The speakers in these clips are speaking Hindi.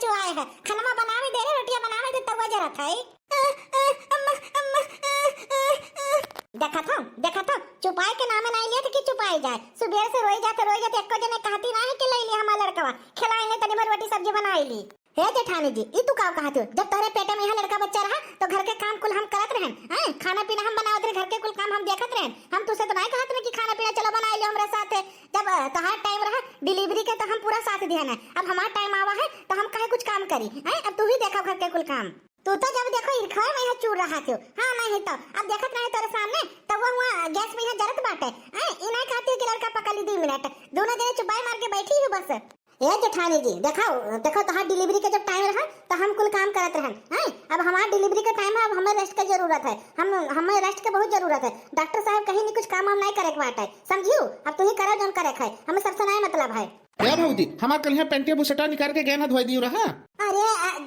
चुआए है, खाना बनावे दे रे, रोटियां बनावे दे तवा जरा था। देखा था चुपाए के नाम नहीं लिया तो कि चुपाई जाए। सुबह से रोई जाते एको जने कहती ना है कि ले लिया हमारा लड़का खिलाएंगे तनी भर रोटी सब्जी बनाई ली। हे जेठानी जी ई तू का कहत हो, जब तोरे पेटे में यहाँ लड़का बच्चा रहा तो घर के काम कुल हम करत रहन, हैं खाना पीना हम बनावत रहे, घर के कुल काम हम देखत रहन। हम तुसे तो नहीं कहत रहे कि खाना पीना चलो बनाई लियो हमरे साथ। जब तोहार टाइम रहा डिलीवरी के तो हम पूरा साथ दिया ना, अब हमारा टाइम आवा है तो हम कहे कुछ काम करी, हैं अब तू ही देखा घर के कुल काम। तू तो जब देखो इरखा में यहाँ चूर रहा थी। हाँ नहीं तो अब देखत नहीं तेरे सामने तो वो वहाँ गैस में यहाँ जरत बाटे, हैं ई नहीं कहती कि लड़का पका ली 2 मिनट, दोनों जने चुपाई मार के बैठी हूँ बस। ये जेठानी जी देखो तोहार डिलीवरी के जब टाइम रहा तो हम कुल काम करत रहन, हैं अब हमारा डिलीवरी का टाइम है, अब हमें रेस्ट की जरूरत है, हमें रेस्ट की बहुत जरूरत है। डॉक्टर साहब कहीं नहीं कुछ काम हम नहीं करे के बाटे, समझियो अब तू ही करो जो करे है, हमें सबसे नहीं मतलब है। क्या भाऊजी हमार कल यहाँ पेंटिया बुसटा निकाल के गहना धोई दियो रहा। अरे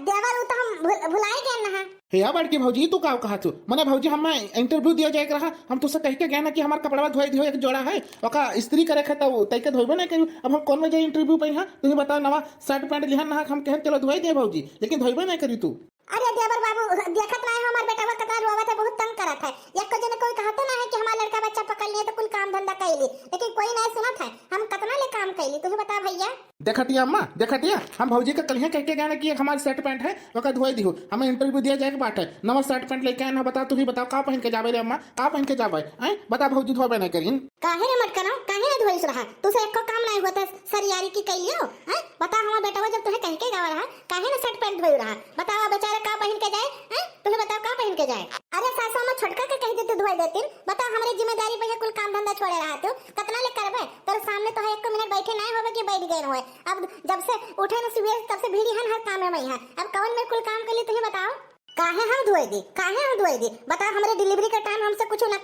देवर वो तो हम भुलाई गए ना। हे बड़की भाऊजी तू का कहा तू मने भाऊजी हम इंटरव्यू दिया जाए रहा, हम तुझसे कह के गए ना कि हमार कपड़ा धोई दियो एक जोड़ा है ओका इस्त्री करे है तो तैके धोइबे नहीं करियो। अब हम कौन में जाए इंटरव्यू पे यहाँ तुझे बताओ नवा शर्ट पैंट लिहन ना हम कह चलो धोई दे भाऊजी, लेकिन धोइबे नहीं करी तू। अरे देवर बाबू देखत नहीं हमार बेटा कतरा रोवत है, बहुत तंग करत है। एक जने कोई कहते ना है कि हमारा लड़का बच्चा पकड़ लिए तो कुल काम धंधा कैली, लेकिन कोई नहीं सुनत है। हम कतना ले काम कैली तुझे बता भैया। देखतिया अम्मा देखतिया हम भाऊजी का कल कह के गए ना कि हमारे शर्ट पैंट है ओका धोई दियो, हमें इंटरव्यू दिया जाए बात है, नवा शर्ट पैंट लेके आना बता तू ही बताओ का पहन के जावे रे अम्मा का पहन के जावे हैं बता भाऊजी धोबे नहीं करिन। काहे रे मत करो काहे न धोइस रहा, तुसे एको काम नहीं होता सरियारी की कइयो हैं बता। हमारा बेटा जब तुहे कह के गावा रहा काहे न शर्ट पैंट धोई रहा, बताओ बेचारा का पहन के जाए हैं तुहे बताओ का पहन के जाए। अरे सासू में छोटका के कह देते धोई देतिन, बताओ हमारी जिम्मेदारी पे कुल काम धंधा छोड़े रहा तू कतना ले करबे। तेरे सामने तो है 1 मिनट बैठे नहीं होवे कि बैठ गए होए, अब जब से उठे न सुबह तब से भीड़ी हर काम में है, अब कौन में कुल काम के लिए तुझे बताओ काहे हम धोई दी बता। हमारे डिलीवरी का टाइम हमसे कुछ न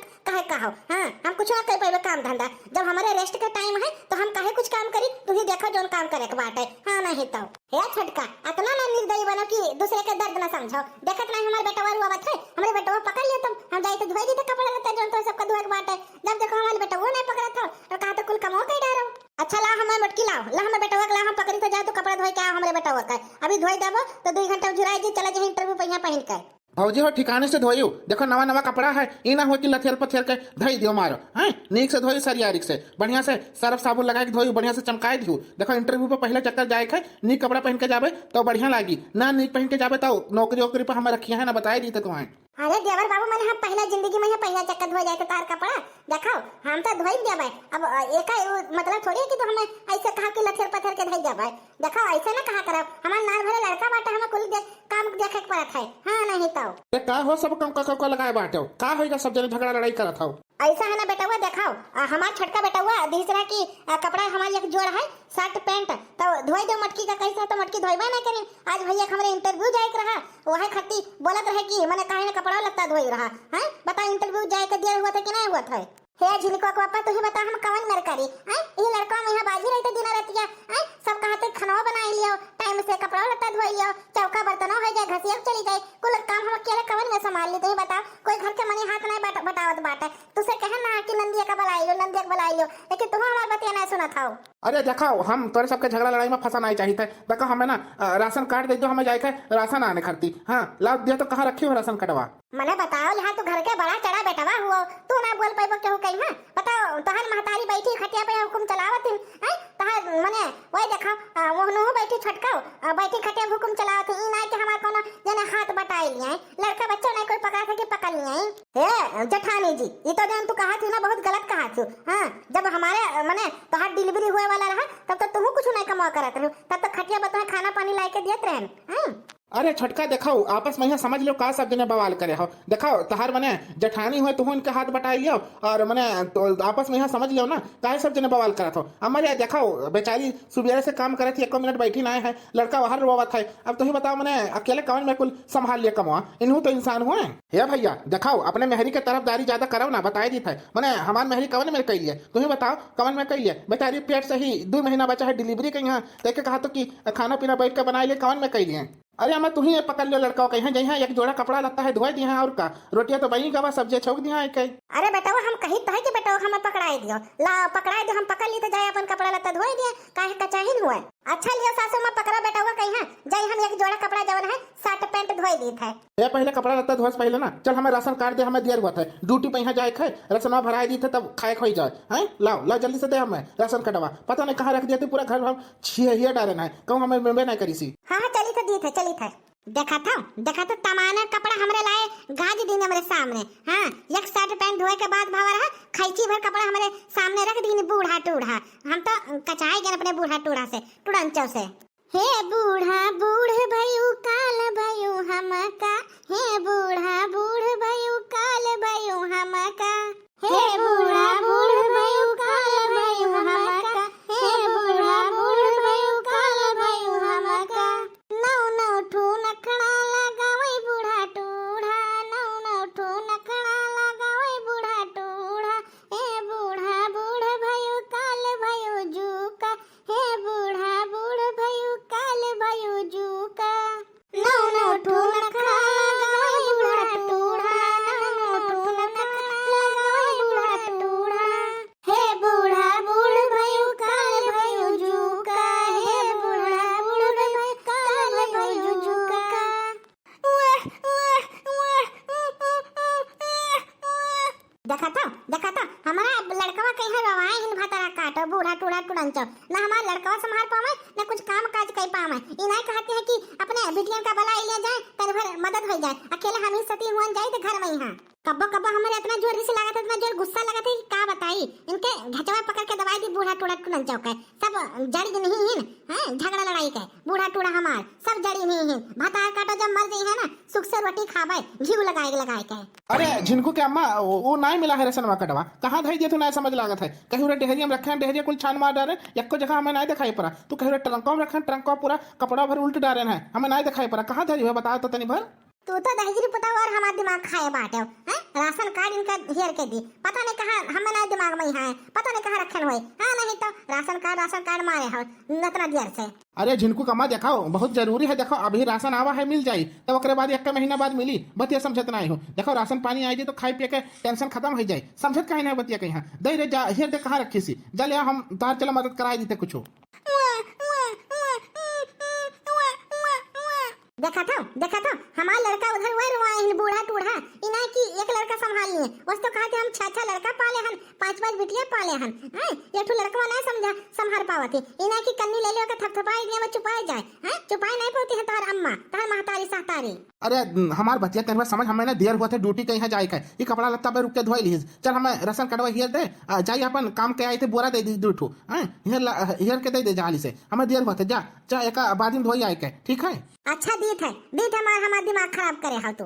कहो, हाँ हम कुछ ना कर पाए काम धंधा, जब हमारे रेस्ट का टाइम है तो हम काहे कुछ काम करी, तू ही देखो जोन काम करे के बात है। हाँ नहीं तो हे छटका इतना ना निर्दयी बनो कि दूसरे के दर्द ना समझो। देखत नहीं हमारे बेटा वारू आवत है, हमारे बेटा पकड़ लिया तुम हम जाए तो धोई दी कपड़ा लेते जोन तो सबका धोए के बात है। जब देखो हमारे बेटा वो नहीं पकड़ा था और कहा तो कुल कमो के डारो। अच्छा ला हमें मटकी लाओ, ला हमें बेटा ला हम पकड़ी तो जाए तो कपड़ा धोए के आओ हमारे बेटा का अभी धोई देबो तो 2 घंटा झुराई जी चला जाए इंटरव्यू पे यहाँ पहन कर। भाऊजी हो ठिकाने से धोइयो, देखो नवा नवा कपड़ा है ई ना हो कि लथेल पथेल के धोई दियो मारो, हैं नीक से धोई सरियारिक से बढ़िया से सर्फ साबुन लगा के धोई बढ़िया से चमकाए दियो। देखो इंटरव्यू पे पहले चक्कर जाए है नीक कपड़ा पहन के जावे तो बढ़िया लागी, ना नीक पहन के जावे तो नौकरी वोकरी पर हम रखिया है ना बताए दी तुम्हें। अरे देवर बाबू मैंने हम पहला जिंदगी में पहला चक्कर धो जाए तो तार कपड़ा देखो हम तो धोई देवे। अब एक मतलब थोड़ी है कि तो हमें ऐसे कहा कि लथेर पत्थर के धोई देवे, देखो ऐसे ना कहा करो हमारा नाल भरे लड़का बाटे हमें कुल काम देखे के पड़त है। हाँ नहीं तो का हो सब काम का लगाए बाटे का होगा सब जने झगड़ा लड़ाई करत हो ऐसा है ना बेटा हुआ देखो हमारा छोटका बेटा हुआ दूसरा की कपड़ा हमारी एक जोड़ है शर्ट पैंट तो धोई दो मटकी का कैसा तो मटकी धोईबा ना करी। आज भैया हमारे इंटरव्यू जाए रहा वह खट्टी बोलत रहे कि मैंने कहे ना कपड़ा लगता धोई रहा है, बता इंटरव्यू जाए के दिया हुआ था कि नहीं हुआ था। हे झिलको को पापा तू ही बता हम कवन मर करी हैं ये लड़का में यहाँ बाजी रहते दिन रातिया हैं सब कहते खाना बनाई लियो टाइम से कपड़ा लत्ता धोई लियो चौका बर्तन हो जाए घसिया चली जाए कुल काम हम अकेले कवन में संभाल ली। तू ही बता कोई घर के मनी हाथ नहीं बटावत बाटे तुसे कहे ना कि नंदिया का बुलाई लो लेकिन तुम हमारी बतिया नहीं सुना था। अरे देखो हम तोरे सबके झगड़ा लड़ाई में फंसा नहीं चाहिए। देखो हमें ना राशन कार्ड दे दो हमें जाए राशन आने खरती। हाँ लाओ दिया तो कहाँ रखी हो राशन कार्डवा मने बताओ यहाँ तू घर के बड़ा चढ़ा बेटवा हुआ तू ना बोल पाइबो केहू कहीं है बताओ तोहर महतारी बैठी खटिया पे हुकुम चलावत है तोहर मने वही देखो मोहनू बैठी छटकाओ बैठी खटिया पे हुकुम चलावत ई ना कि हमार कोनो जने हाथ बटाई लिए लड़का बच्चा नहीं कोई पकड़ा था कि पकड़ लिए। हे जेठानी जी ये तो जन तू कहा थी ना बहुत गलत कहा थी। हाँ जब हमारे मने तोहर डिलीवरी हुए वाला रहा तब तो तू कुछ नहीं कमा करत रहो तब तो खटिया पे तुम्हें खाना पानी ला के दियत रहन। अरे छटका देखाओ आपस में यहाँ समझ लो का सब जने बवाल करे हो देखाओ तहार मने जेठानी हो तुम उनके हाथ बटाई लियो और मने तो आपस में यहाँ समझ लियो ना का सब जने बवाल करत हो। हमारे देखाओ बेचारी सुबह से काम करे थी 1 मिनट बैठी ना है लड़का बाहर रोवत है। अब तुम बताओ मने अकेले कवन में कुल संभाल लिया कमवा इन्हू तो इंसान हुए हे भैया देखाओ अपने मेहरी के तरफदारी ज्यादा करो ना बताए दी थे मने हमार मेहरी कवन में कही है तुम्हें बताओ कवन में कही है बेचारी पेट से ही 2 महीना बचा है डिलीवरी के यहाँ देखे कहा तो कि खाना पीना बैठ के बनाए लिए कवन में कही लिए अरे अम्मा तू ही पकड़ लो लड़का कहीं जहाँ एक जोड़ा कपड़ा लगता है धोए दिया है और का रोटियां तो बनी गवा सब्जी छोक दिया है कहीं। अरे बेटा हम कही तो है कि बेटा हमें पकड़ाई दियो ला पकड़ाई दो हम पकड़ ली तो जाए अपन कपड़ा लत्ता धोए दिए काहे कचाहिन हुआ। अच्छा लियो सासू में पकड़ा बेटा कहीं जाए हम एक जोड़ा कपड़ा जवन है शर्ट पैंट धोए दी थे। ये पहले कपड़ा लत्ता धोस पहले ना चल हमें राशन कार्ड दे हमें देर हुआ था ड्यूटी पे यहाँ जाए खाए राशन भराए दी थे तब खाए खोई जाए हैं लाओ ला जल्दी से दे हमें राशन कटवा पता नहीं कहाँ रख दिया थे पूरा घर हम छिया डाले है कहूँ हमें मेंबे नहीं करी सी। हाँ चली थे दी थे चली थे देखा था तमाना कपड़ा हमरे लाए गाज दिन हमरे सामने। हाँ एक शर्ट पैंट धोए के बाद भावा रहा खैची भर कपड़ा हमरे सामने रख दी बूढ़ा टूढ़ा हम तो कचाए गए अपने बूढ़ा टूढ़ा से टुड़ंचो से। हे बूढ़ा बूढ़ भयू काल भयू हमका हे बूढ़ा बूढ़ भयू काल भयू हमका हे बूढ़ा बूढ़ भयू काल भयू हमका हे बूढ़ा बूढ़ भयू काल भयू हमका। नौ नौ ठू नखड़ा लगावे बूढ़ा टूढ़ा नौ नौ ठू नखड़ा लगावे बूढ़ा टूढ़ा हे बूढ़ा बूढ़ भयू काल भयू जूका हे बूढ़ा बूढ़ भयू काल भयू जूका। नौ नौ ठू नखड़ा लगावे बूढ़ा टूढ़ा नौ नौ ठू नखड़ा लगावे बूढ़ा टूढ़ा हे बूढ़ा बूढ़ भयू काल भयू जूका हे बूढ़ा बूढ़ भयू काल भयू जूका। देखा था हमारा लड़कवा कहीं रवाए हिन भातारा काटो बूढ़ा टूढ़ा टुड़ंचो ना हमारा लड़कवा संभाल पावे ना कुछ काम काज कर पावे। इनाय कहते हैं कि अपने बिटिया का भला ले जाए तन भर मदद हो जाए अकेले हम ही सती हुआ जाए तो घर में यहाँ कब्बो कब्बो हमारे इतना जोर से लगा था इतना जोर गुस्सा लगा था कि क्या बताई इनके घचवा पकड़ के दवाई दी बूढ़ा टूढ़ा टुड़ंचो के सब जड़ी नहीं हिन हैं झगड़ा लड़ाई के बूढ़ा टूढ़ा हमार सब जड़ी नहीं हिन भातार काटो जब मर गई है ना सुख से रोटी खावे घी लगाए के। अरे झिनको के अम्मा वो नहीं मिला है राशन कटवा कहाँ धई दिया तू नहीं समझ लागत है कहीं डेहरिया में रखे डेहरिया कुल छान मार डाले एक जगह हमें नहीं दिखाई पड़ा तू कहीं ट्रंकों में रखे ट्रंकों पूरा कपड़ा भर उल्ट डाले है हमें नहीं दिखाई पड़ा कहाँ धरी है बताओ तो तनी भर। तू तो दहजरी पता और हमारा दिमाग खाए बाटे हैं राशन कार्ड इनका हेर के दी पता नहीं कहाँ हमें ना दिमाग में है पता नहीं कहाँ रखन हुए। हाँ नहीं तो राशन कार्ड मारे हो इतना देर से। अरे झिनको कमा देखाओ बहुत जरूरी है देखो अभी राशन आवा है मिल जाई तब ओकरे बाद एक महीना बाद मिली बतिया समझत नहीं हो देखो राशन पानी आई जाए तो खाई पी के टेंशन खत्म हो जाए समझत कहीं नहीं बतिया कहीं दे रे जा हेर दे कहाँ रखी सी जा ले हम तार चला मदद कराई देते कुछ। देखा था हमारा लड़का उधर वही रुआ बूढ़ा टूढ़ा इना की एक लड़का संभाल लिए उस तो कहते हम छह लड़का पाले हन पांच बिटिया पाले हन हैं ये ठो लड़का नहीं समझा संभाल पावत इना की कन्नी ले ले के थपथपाई दिए में छुपाई जाए हैं छुपाई नहीं पाती है तार अम्मा तार महतारी सहतारी। अरे हमार बच्चिया तेरे समझ हमें ना देर हुआ थे ड्यूटी के यहाँ जाए का ये कपड़ा लत्ता पे रुक के धोई ली चल हमें राशन कटवा हियर दे जाइए अपन काम के आए थे बोरा दे दी दूठो हैं हियर के दे जाली से हमें देर हुआ थे जा जा एक बाद में धोई आए के ठीक है। अच्छा दीत है हमारा दिमाग खराब करे हो तू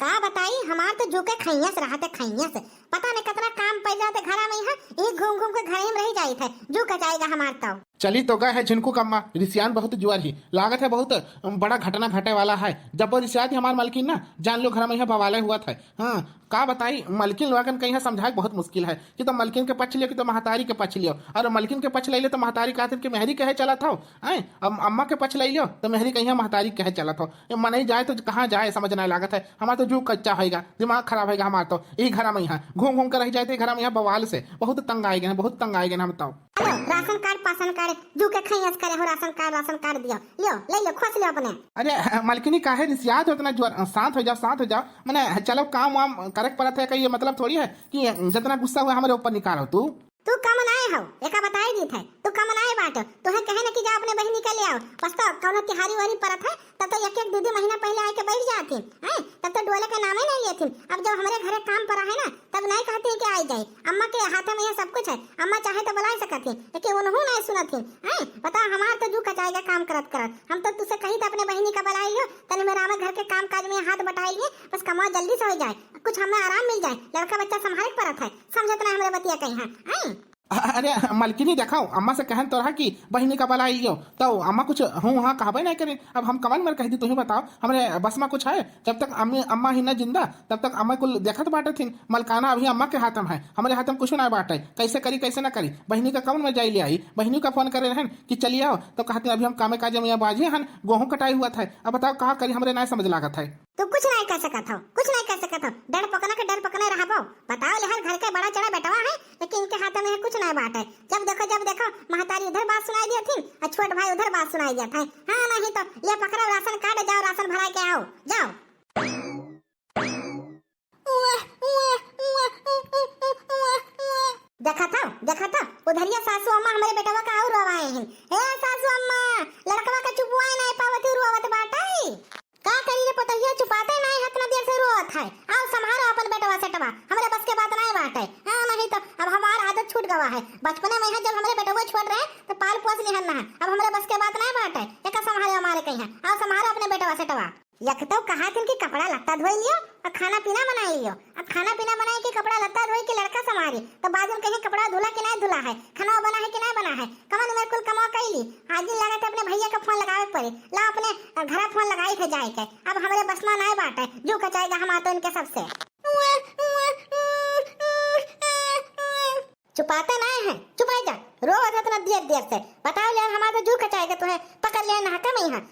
का बताई हमार तो जो के खैया से रहते खैया से पता नहीं कितना काम पड़ जाते घर में यहाँ एक घूम घूम के घर में रह जाए थे जो जाएगा हमार तो। चली तो गए है झिनको कम्मा रिसियान बहुत जुआर ही लागत है बहुत बड़ा घटना घटे वाला है जब वो रिसिया थी हमारे मलकिन ना जान लो घर में यहाँ बवाले हुआ था। हाँ का बताई मलकिन लोगन कहीं समझाए बहुत मुश्किल है कि तो मलकिन के पक्ष लियो कि तो महतारी के पक्ष लियो और मलकिन के पक्ष ले तो महतारी कहते कि मेहरी कहे चला था अम्मा के पक्ष ले लियो तो मेहरी कहीं महतारी कहे चला था मन ही जाए तो कहाँ जाए समझ नहीं लागत है हमारा तो जू कच्चा होगा दिमाग खराब होगा हमारा तो यही घर में यहाँ घूम घूम कर रह जाते घर में यहाँ बवाल से बहुत तंग आए गए बहुत तंग आए गए हम तो। राशन कार्ड पासन कार्ड जो के खैयस करे हो राशन कार्ड दियो लियो ले लो खोस लियो अपने। अरे मलकिनी काहे रिसियात हो इतना जोर शांत हो जाओ मैंने चलो काम वाम करे पड़ा था ये मतलब थोड़ी है कि जितना गुस्सा हुआ हमारे ऊपर निकालो तू कम नाए हो एका बताई दी थे तू कम नाए बाटो तू है कहे ना कि जा अपने बहनी का ले आओ बस तो कौनो तिहारी वारी परत है तब तो एक दो महीना पहले आके बैठ जाती हैं तब तो डोले का नाम ही नहीं लेती अब जब हमारे घरे काम पड़ा है ना तब नहीं कहती कि आई जाए अम्मा के हाथ में ये सब कुछ है अम्मा चाहे तो बुला सकती लेकिन उन्होंने नहीं सुनती हैं बता हमार तो जू कचाएगा काम करत हम तो तुझसे कही तो अपने बहनी का बुलाई लो तने मेरा घर के काम काज में हाथ बटाइए बस कमा जल्दी से हो जाए कुछ हमें आराम मिल जाए लड़का बच्चा संभाले परत है समझत ना हमारे बतिया कहीं है अरे मलकिनी देखाओ अम्मा से कहन तोरा कि बहिनी का बला आइयो तो अम्मा कुछ हूँ हाँ कहबे नहीं करें। अब हम कमल मर कह दी तुम्हें बताओ हमरे बस में कुछ है। जब तक अम्मा ही न जिंदा तब तक अम्मा को देखत बाटे थी। मलकाना अभी अम्मा के हाथ में है, हमारे हाथ में कुछ ना बाटे। कैसे करी कैसे ना करी बहिनी का कौन में जाई ले आई। बहिनी का फोन करे रहन कि चलिए आओ तो कहते अभी हम कामे काजे में बाजी हन गेहूँ कटाई हुआ था। अब बताओ कहा करी हमरे नहीं समझ लागत है। तू कुछ नहीं कर सकत हो, कुछ नहीं कर सकत हो। डर पकना के डर पकने रहा पाओ। बताओ लेहर घर के बड़ा चढ़ा बेटवा है लेकिन इनके हाथ में है कुछ नहीं बात है। जब देखो महतारी उधर बात सुनाई दी थी और छोट भाई उधर बात सुनाई दिया था। हाँ नहीं तो ये पकड़ो राशन कार्ड जाओ राशन भरा के आओ जाओ। देखा था उधरिया सासू अम्मा हमारे बेटवा का और रोवाए हैं। ए सासू अम्मा लड़कवा का चुपवाए नहीं पावती रोवत बाटे। का करी रे पतहिया चुपाते नहीं हतना देर से रोवत है। आओ संभालो अपन बेटवा सेटवा हमारे बस के बात नहीं बाटे। हां नहीं तो अब हमार आदत छूट गवा है। बचपन में जब हमारे बेटवा छोड़ रहे तो पाल पोस लिहन ना है। अब हमारे बस के बात नहीं बाटे। एका संभालो हमारे कहीं है। आओ संभालो अपने बेटवा सेटवा। यक तो कहा थी कि कपड़ा लत्ता धोई लियो और खाना पीना बनाई लियो। अब खाना पीना बनाए कि कपड़ा लत्ता धोई के लड़का संभाली तो बाद में कहीं कपड़ा धुला कि नहीं धुला है, खाना बना है कि नहीं बना है। कमन मेरे कुल कमा कैली आज दिन लगा अपने भैया का फोन लगावे पड़े। ला अपने घर फोन लगाई थे जाए के। अब हमारे बस में नहीं बात है जो कचाएगा हम आते इनके सबसे। छुपाते नहीं है चुपाई जा रो इतना देर से। बताओ यार हमारा तो जू कचाएगा तुम्हें पकड़ लिया नहाका में यहाँ।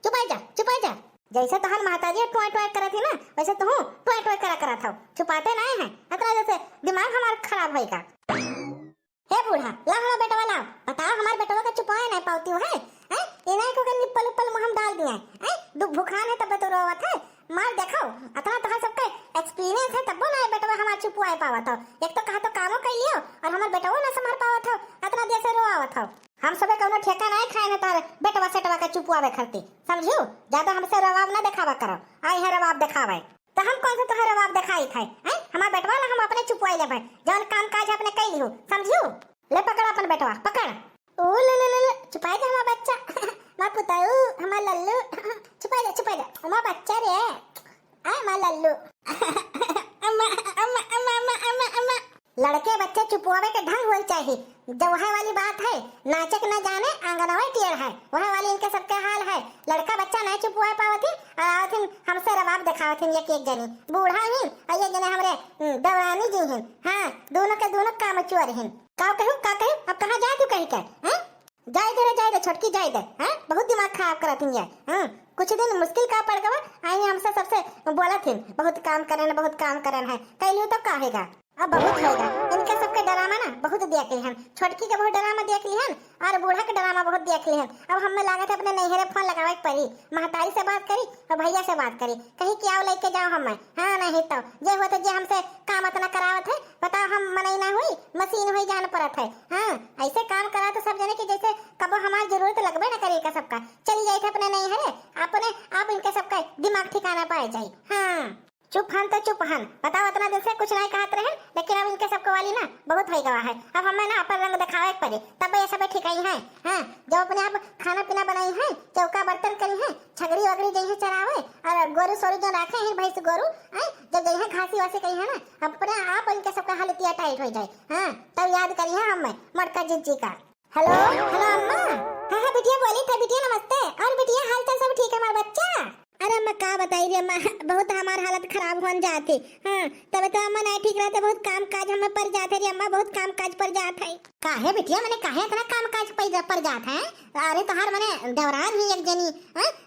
चुपाई जा जैसे तो हम माताजी टोय टोय करे थी ना वैसे तो हूँ टोय टोय करा था। छुपाते नहीं है इतना जैसे दिमाग हमारा खराब होएगा। हे बूढ़ा ला हमारा बेटवा लाओ। बताओ हमारे बेटवा का छुपाए नहीं पाती हो है। इन्हें को निप्पल उप्पल मुहम डाल दिया है। दुख भूखान है तब तो रोवत है। मार देखो इतना तो सबका एक्सपीरियंस है तब ना बेटवा हमारा छुपाए पावत हो। एक तो कहा तो कामों कर लियो और हमारे बेटवा ना संभाल पावत हो इतना देर से रोवत हो। हम सबे कोनो ठेका नहीं खाए ना तार बेटवा सेटवा का चुपवावे खरती समझो। ज्यादा हमसे रवाब ना दिखावा करो। आई है रवाब दिखावे तो हम कौन सा तो रवाब दिखाई थे। हमारा बेटवा ना हम अपने चुपवाई ले भाई जौन काम काज अपने कई लियो समझो। ले पकड़ अपन बेटवा पकड़। ओ ले छुपाए जा हमारा बच्चा मां पुताऊ हमारा लल्लू। छुपाए जा हमारा बच्चा रे आ हमारा लल्लू। अम्मा अम्मा अम्मा अम्मा अम्मा लड़के बच्चे चुपवावे के ढंग होना चाहिए। जो वह वाली बात है नाचक न जाने आंगनवाड़ी टेढ़ है वह वाली इनके सबके हाल है। लड़का बच्चा नहीं चुपवा पावती और आवथिन हमसे रवाब दिखावथिन एक जनी बूढ़ा ही और ये जने हमरे दौरानी जी हैं। हाँ दोनों के दोनों काम चुअर हैं। का कहूं अब कहां जाए तू कहीं के हैं। जाए दे छोटकी जाए दे। हैं बहुत दिमाग खराब करथिन ये। हां कुछ दिन मुश्किल का पड़ गवा। आई हमसे सबसे बोला थी बहुत काम करन है कैलू तो कहेगा अब बहुत होगा। इनके सबके ड्रामा ना बहुत देख लिहन। छोटकी के बहुत ड्रामा देख लिहन और बूढ़ा के ड्रामा बहुत देख लिहन। अब हमें लागत है अपने नैहरे फोन लगावे पड़ी। महतारी से बात करी और भैया से बात करी कहीं कि आओ लेके जाओ हमें। हाँ नहीं तो जे होते जे हमसे काम इतना करावत है बताओ हम मनई ना हुई मशीन हुई जान पड़त है। हाँ ऐसे काम करा तो सब जने की जैसे कब हमारी जरूरत लगबे ना करे का सबका चली जाए थे अपने नैहरे अपने आप इनके सबका दिमाग ठिकाना पाए जाए। हाँ चुप हन बताओ इतना दिन से कुछ नहीं कहते रहे लेकिन अब इनके सबको वाली ना बहुत हो गवा है। अब हमें ना अपन रंग दिखावे पड़े तब ये सब ठीक है। हाँ जो अपने आप खाना पीना बनाई है चौका बर्तन करी है छगड़ी वगड़ी जैसे चरावे और गोरू सोरू जो रखे हैं भैंस गोरू जब जैसे घासी वासी कही है ना अपने आप इनके सबका हालतिया टाइट हो जाए। हाँ तब याद करी है हमें मटका जिज्जी का। हेलो अम्मा। हाँ बिटिया बोली था बिटिया नमस्ते। और बिटिया हाल चाल सब ठीक है हमारा बच्चा। अरे अम्मा का बताई रे अम्मा बहुत हमारी हालत खराब होने जाती। हाँ तब तो अम्मा नहीं ठीक रहते बहुत काम काज हमें पर जाते रे अम्मा बहुत काम काज पर जात है। काहे बिटिया मैंने काहे इतना काम काज पर जात है। अरे तोहार मने दौरान ही एक जनी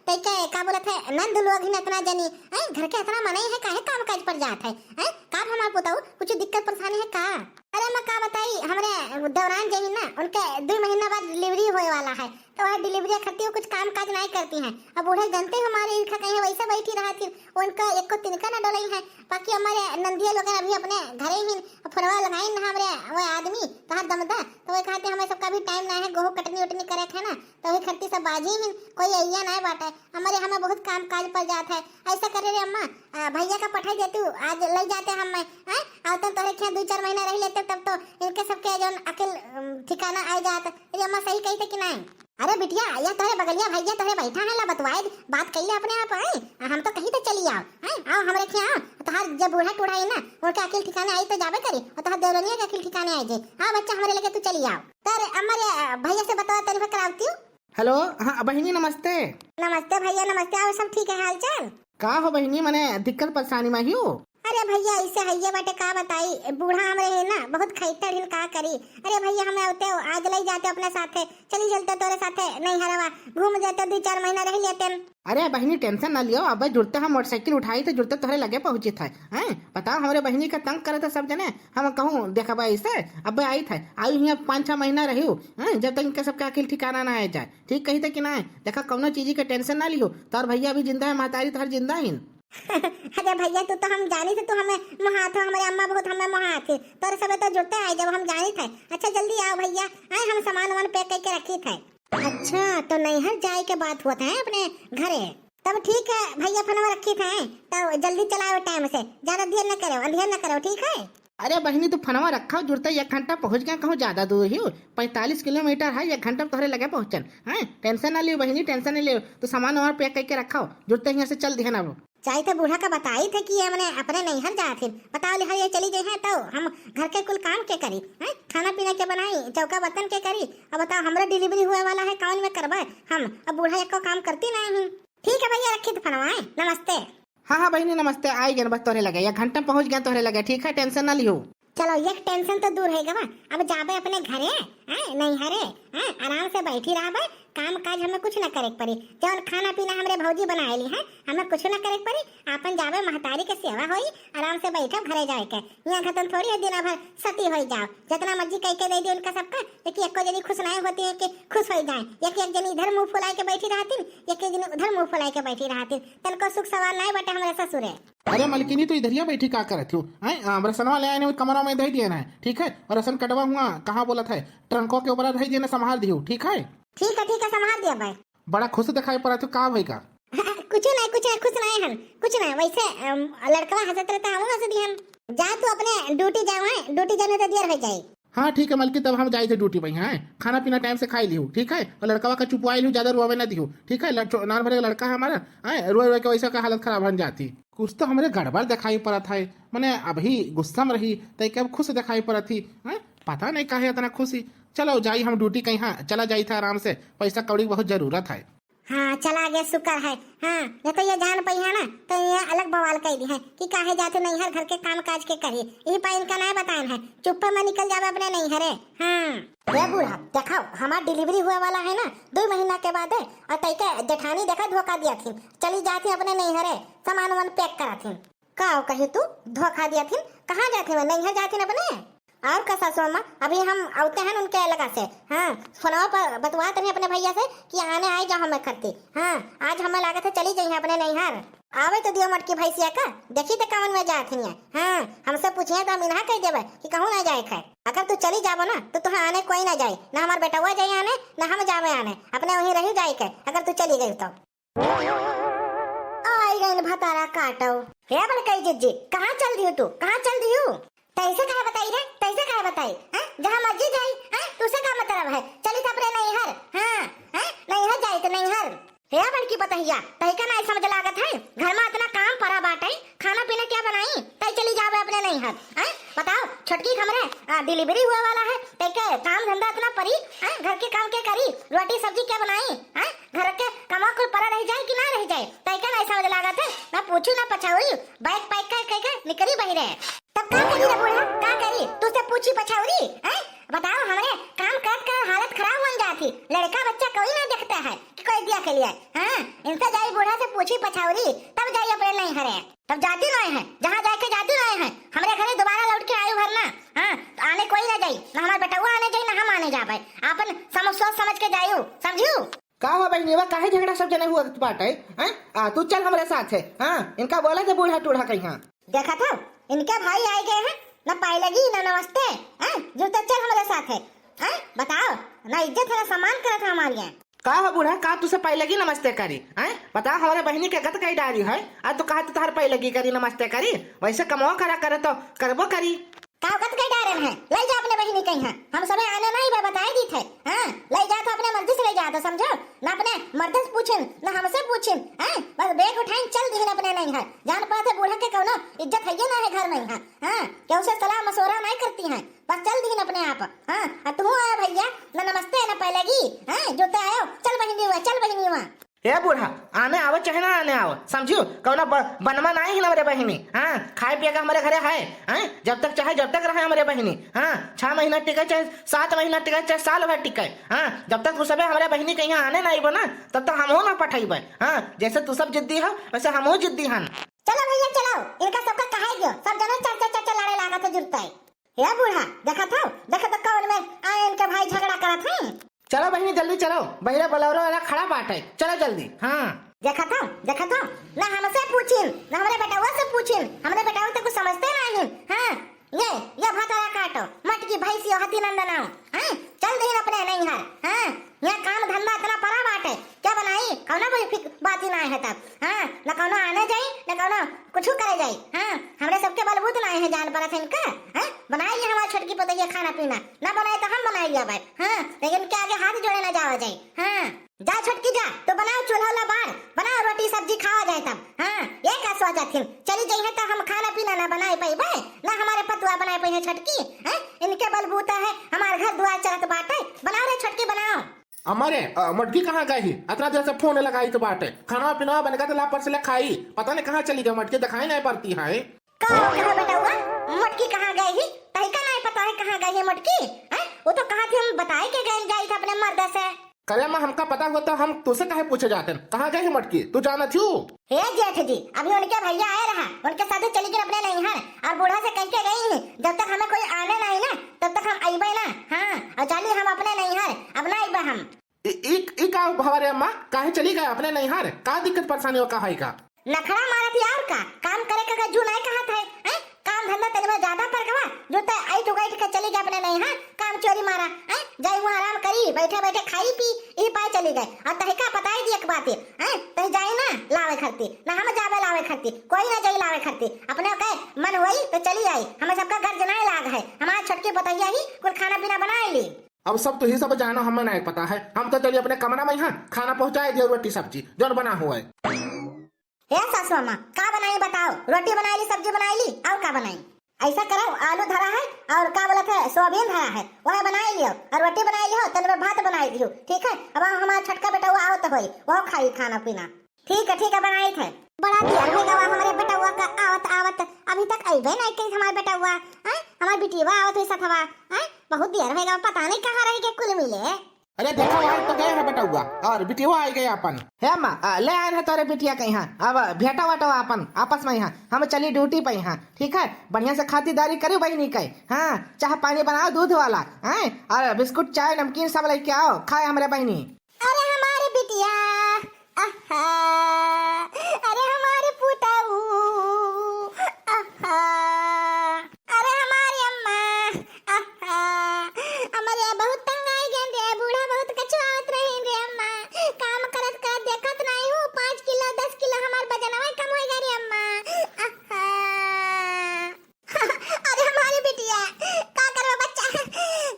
तई के का बोलत है नंद लोग ही इतना जनी घर के इतना मने है काहे काम काज पर जात है। का हमार बताओ कुछ दिक्कत परेशानी है का। अरे अम्मा का बताई हमारे दौरान जनी ना उनके 2 महीना बाद डिलीवरी होने वाला है तो वह डिलीवरी करती है कुछ काम काज नहीं करती हैं। अब बूढ़े जनते हमारे इनका कहीं वैसे बैठी रहा थी उनका एक को तिनका न डोलाई है। बाकी हमारे नंदिया लोग अभी अपने घरे ही फरवा लगाई ना हमारे वो आदमी तो हाथ दमदा तो वो कहते हमें सबका भी टाइम नहीं है गेहूं कटनी उटनी करे थे ना तो वही खरती सब बाजी ही कोई अइया नहीं बाटा हमारे हमें बहुत काम काज पर जाता है। ऐसा करे रे अम्मा भैया का पठाई देती आज ले जाते हम आवतन तोरे खे 2-4 महीना रह लेते तब तो इनके सबके जो अकेल ठिकाना आ जाता। अम्मा सही कही थे कि नहीं। अरे बिटिया या तोरे बगलिया भैया तोरे बैठा है ला बतवाए बात कही अपने आप आए हम तो कहीं तो चली आओ हमारे खे आओ तो तहार जब बूढ़ा टूढ़ाई ना उनके अकिल ठिकाने आई तो जाबे करी और तहार देवरनिया के अकिल ठिकाने आई जे। हाँ बच्चा हमारे लेके तू चली आओ। तर हमारे भैया से बताओ तरीफा करावती हूँ। हेलो, हाँ बहिनी नमस्ते। नमस्ते भैया नमस्ते। और सब ठीक है हाल चाल? का हो बहिनी, मने दिक्कत परेशानी में हो? अरे भैया ऐसे हइये बाटे का बताई, बूढ़ा हमरे है ना बहुत खैतर हिल का करी। अरे भैया हमें होते आज ले जाते अपने साथे, चली चलते तोरे साथे नहीं हरवा घूम जाते 2-4 महीना रह लेते। अरे बहिनी टेंशन ना लियो, अब जुड़ते हम मोटरसाइकिल उठाई तो जुड़ते तोहरे लगे पहुंची था। हैं बताओ हमारे बहिनी का तंग करे था सब जने, हम कहूँ देखा ऐसे अब आई था आई यहाँ 5-6 महीना रही हूँ। जब तक इनका सबका अखिल ठिकाना ना आ जाए, ठीक कही थे कि ना देखा कौनो चीज का टेंशन ना लियो। तोर भैया भी जिंदा है, महतारी तोहर जिंदा ही। अरे भैया तू तो हम जानी थे, तू हमें मुहा था, हमारे अम्मा बहुत हमें मुहा थी तोरे सब तो जुड़ते आए जब हम जानी थे। अच्छा जल्दी आओ भैया, आए हम सामान वामान पैक करके रखी थे। अच्छा तो नैहर जाए के बात हुआ था अपने घरे, तब ठीक है भैया फोन रखी थे तो जल्दी चलाओ टाइम से, ज्यादा देर न करो अंधेर न करो ठीक है। अरे बहिनी तू फनवा रखा जुड़ता 1 घंटा पहुंच गया, कहूँ ज्यादा दूर ही 45 किलोमीटर है, 1 घंटा तोहरे लगे पहुंचन है। टेंशन ना लियो बहिनी, टेंशन नहीं लियो, तो सामान वहाँ पैक करके रखा जुड़ते यहाँ से चल दिया ना। वो चाहे तो बूढ़ा का बताई थे कि हमने अपने नैहर जाते बताओ लिहाज ये चली गई है तो हम घर के कुल काम के करी है, खाना पीना के बनाई चौका बर्तन के करी। अब बताओ हमारा डिलीवरी हुए वाला है कौन में करवा हम, अब बूढ़ा एक काम करती नहीं। ठीक है भैया रखी तो फनवाए नमस्ते। हाँ बहिनी नमस्ते, आई गए बस तोहरे लगे 1 घंटा पहुंच गया तोहरे लगे, ठीक है टेंशन ना लियो। चलो एक टेंशन तो दूर है गवा, अब जाबे अपने घरे नहीं हरे आराम से बैठी रहा, काम काज हमें कुछ न करे पड़ी, जौन खाना पीना हमरे भौजी बनाएली है हमें कुछ न करे पड़ी, अपन जाबे महतारी के सेवा होई आराम से बैठे घरे जाए के। यहाँ खत्म थोड़ी है दिन भर सती हो जाओ, जितना मर्जी कह के दे दी उनका सबका, लेकिन एको जनी खुश नहीं होती है कि खुश हो जाए। एक जनी इधर मुंह फुलाए के बैठी रहती, एक जनी उधर मुंह फुलाए के बैठी रहती, तनको सुख सवाल नहीं बटे हमारे ससुर है। अरे मलकिनी तो इधरिया बैठी का करत हूँ, रसनवा ले आने कमरा में दे दिया है, ठीक है। और रसन कटवा हुआ कहाँ बोला था ट्रंकों के ऊपर दे दिया संभाल दियो, ठीक है ठीक है संभाल दिया भाई। बड़ा खुश दिखाई पड़ा तू का भाई का? कुछ नहीं खुश नहीं हम कुछ नहीं, वैसे लड़का हंसत रहता हम हंस दिहन। जा तू अपने ड्यूटी जाओ है, ड्यूटी जाने तो देर हो जाए। हाँ ठीक है मलकी, तब हम जाए थे ड्यूटी पे है, खाना पीना टाइम से खाई लियो, ठीक है। और लड़का का चुपवाई लियो, ज्यादा रुआवे ना दियो, ठीक है। नान भरे लड़का है हमारा, रोए रोए के वैसा का हालत खराब बन जाती। कुछ तो हमारे गड़बड़ दिखाई पड़ा था, मैंने अभी गुस्सा में रही तय कब खुश दिखाई पड़ा थी, पता नहीं काहे इतना खुशी। चलो जाई हम ड्यूटी कहीं, हाँ चला जाई था आराम से, पैसा कौड़ी बहुत जरूरत है। हाँ चला गया शुक्र है। हाँ ये तो ये जान पाई है ना तो ये अलग बवाल कह दी है कि काहे जाते नहीं हर घर के काम काज के करिए, यही पर इनका नहीं बताया है, चुप्पा में निकल जावे अपने नहीं हरे। हाँ ये बूढ़ा देखाओ हमारा डिलीवरी हुआ वाला है ना 2 महीना के बाद है, और तय के जेठानी देखा धोखा दिया थी, चली जाती अपने नहीं हरे सामान वामान पैक करा थी। का कही तू धोखा दिया थी, कहाँ जाती मैं नहीं जाती अपने और का सासू अम्मा अभी हम आते हैं उनके अलग से। हाँ फोनवा पर बतवाते हैं अपने भैया से कि आने आए जाओ हमें करती। हाँ आज हमें लागत है चली जाइए अपने नैहर, आवे तो दियो मटकी भैंसिया का देखी तो कौन में जाती है। हाँ हमसे पूछिए तो हम इन्हा कह देवे कि कहूँ ना जाए है, अगर तू चली जाबो ना तो तुह आने कोई ना जाए, ना हमारा बेटा हुआ जाए आने ना हम जावे आने, अपने वहीं रही जाए के अगर तू चली गई तो। आई गई भतारा काटो हे बड़ कही जिज्जी कहाँ चल रही हो तू, कहाँ चल रही हो? तैसे कहा बताई रे, तैसे कहा बताई जहाँ मर्जी जाई तुसे का मतलब है, चली तो अपने नैहर। हाँ नैहर जाई तो नैहर हे बड़की पतहिया तही का नहीं समझ लागत है, घर में इतना काम पड़ा बाटे, खाना पीना क्या बनाई तय चली जावे अपने नैहर। बताओ छोटकी हमरे डिलीवरी हुआ वाला है, तय के काम धंधा इतना परी घर के काम के करी, रोटी सब्जी क्या बनाई घर के कमा कुल पड़ा रह जाए कि ना रह जाए तय का नहीं समझ लागत है। मैं पूछू ना पछाऊरी बाइक पैक कर निकली बही रहे, तब का करी रे बूढ़ा का करी तुझसे पूछी पछाऊरी बताओ हमारे काम कर हालत खराब हो जाती, लड़का बच्चा कोई ना देखता है कि कोई दिया के लिए। हाँ इनसे जाई बूढ़ा से पूछी पछाऊरी तब जाई अपने नहीं हरे, तब जाती रहे हैं जहाँ जाके जाती रहे हैं, हमारे घरे दोबारा लौट के आयु भरना। हाँ आने कोई ना जाई, ना हमारा बेटा आने जाई ना हम आने जा पाए, आपन सोच समझ के जायू समझू। का हो बहनी काहे झगड़ा सब जने हुआ बाटे, तू चल हमारे साथ है। हाँ इनका बोला था बूढ़ा टूढ़ा कहीं देखा था इनके भाई आए गए हैं, न पाई लगी न नमस्ते, जो तो चल हमारे साथ है। बताओ ना इज्जत है ना सम्मान करा था हमारे यहाँ। का हो बूढ़ा का तुझसे पाई लगी नमस्ते करी, बताओ हमारे बहनी के गत कही डाली है, आज तो कहा तुहार पाई लगी करी नमस्ते करी, वैसे कमो करा करे तो करबो करी। कावकत के डारन है ले जा अपने बहिनी कहीं है हम सबे आने नहीं बे बताए दी थे हां ले जा तो अपने मर्जी से ले जा तो समझो ना अपने मर्द से पूछन ना हमसे पूछन हैं बस बैग उठाइन चल दिहन अपने नहीं है जान पाते बूढ़ा के कौनो इज्जत है ना है घर में है हां क्यों से सलाह मशवरा नहीं करती हैं बस चल दिहन अपने आप हां तू आया भैया ना नमस्ते ना पहलेगी हैं जोते आयो चल बहिनी हुआ ए बूढ़ा आने आवो चाहे ना आने आवो समझियो कौना बनवा नहीं है हमारे बहिनी हाँ खाए पिए का हमारे घरे है हैं जब तक चाहे जब तक रहे हमारे बहिनी हाँ 6 महीना टिके चाहे 7 महीना टिके चाहे साल भर टिके हाँ जब तक तू सब हमारे बहिनी कहीं आने नहीं बना तब तक हम हो ना पठेबे हाँ जैसे तू सब जिद्दी हो वैसे हम हो जिद्दी हन चलो भैया चलो इनका सबका कहा गयो सब जने चाचा लड़े लागा तो जुड़ता है या बूढ़ा देखा तो कौन में आए इनके भाई झगड़ा करत हैं चलो बहिनी जल्दी चलो बहिरा बोलेरो वाला खड़ा बाट है चलो जल्दी हाँ देखा था ना हमसे पूछिन ना हमारे बेटावा से पूछिन हमारे बेटावा तो कुछ समझते नहीं हाँ ये भातारा काटो मटकी भैंसी हाथी नंदना हाँ चल दे अपने नहीं हार हाँ यहाँ काम धंधा इतना परा बाट है क्या बनाई कौना कोई बात ही नहीं है तब हाँ न कौनो आने जाए न कौनो कुछ करे जाए हाँ हमारे सबके बलबूत नहीं है जान पड़ा था इनका हाँ बनाइए हमारे छोटकी पतैया खाना पीना ना बनाए तो हम बनाइए भाई हाँ लेकिन क्या आगे हाथ जोड़े ना जावा जाए हाँ जा छोटकी जा तो बनाओ चूल्हा बार बनाओ रोटी सब्जी खावा जाए तब हाँ ये क्या सोचा थी चली जाइए तो हम खाना पीना ना बनाए पाई भाई ना हमारे पतुआ बनाए पाई है छोटकी हैं इनके बलबूता है हमारे घर दुआर चलत बाटे बनाओ रे छोटकी बनाओ हमारे मटकी कहाँ गई इतना देर से फोन लगाई तो बाटे खाना पीना बनेगा तो लापर से खाई पता नहीं कहाँ चली गई मटकी दिखाई नहीं पड़ती है कहाँ बेटा हुआ मटकी कहाँ गई ही तही का नहीं पता है कहाँ गई है मटकी हैं वो तो कहा थी हम बताए के गए जाई था अपने मर्द से करे माँ हमका पता होता हम तुझसे कहे पूछे जाते कहाँ गई है मटकी तू जाना थी हे जेठ जी अभी उनके भैया आए रहा उनके साथ चली गई अपने नहीं है और बूढ़ा से कह के गई है जब तक हमें कोई आने नहीं ना तब तक हम आईबे ना हाँ और चलिए हम अपने नहीं है अब ना आईबे हम का हमारे अम्मा काहे चली गए अपने नहीं हार का दिक्कत परेशानी हो कहा का नखरा मारा थी और का काम करे का जू नहीं कहा था हैं काम धंधा तेरे में ज्यादा पर गवा जो ते आई तो गई के चली गई अपने नहीं हां काम चोरी मारा हैं जाई वहां आराम करी बैठे खाई पी ई पाए चली गए और तहिका बताई दी एक बात है तही जाई ना लावे खरती ना हम जावे लावे खरती कोई ना जाई लावे खरती अपने के मन हुई तो चली आई हमें सबका घर जनाए लाग है हमारा छोटकी बताइया ही कुल खाना पीना बनाए ली अब सब तो ही सब जानो हमें नहीं पता है हम तो चलिए अपने कमरा में यहाँ खाना पहुँचाए दिए रोटी सब्जी जो बना हुआ है हे सासू अम्मा का बनाई बताओ रोटी बनाई ली सब्जी बनाई ली और का बनाई ऐसा करो आलू धरा है और का बोला था सोयाबीन धरा है वह बनाई लियो और रोटी बनाई लियो तन में भात बनाई दियो ठीक है अब हमारा छटका बेटा वो आओ तो होई वो खाई खाना पीना ठीक है बनाई थे बड़ा देर हो गया हमारे बेटा हुआ का आवत अभी तक आइबे नहीं कहीं हमारा बेटा हुआ हैं हमारी बिटिया आवत हुई सथवा हैं बहुत देर हो गया पता नहीं कहाँ रह गए कुल मिले अरे देखो यार तो गए है बेटा हुआ और बिटिया आई गए अपन हे माँ ले आए हैं तारे बिटिया के यहाँ अब भेटा वाटा अपन आपस में यहाँ हम चली ड्यूटी पे यहाँ ठीक है बढ़िया से खातिरदारी करे बहनी के हाँ चाहे पानी बनाओ दूध वाला हैं और बिस्कुट चाय नमकीन सब लेके आओ खाए हमारे बहनी अरे हमारे बिटिया अरे हमारे पुताऊ अरे हमारी अम्मा हमारे बहुत तंग आई गए रे बूढ़ा बहुत कचवावत रही रे अम्मा काम करत कर देखत नहीं हूँ 5 किलो 10 किलो हमार वजनवा कम हो गया रे अम्मा अरे हमारी बिटिया का करबो बच्चा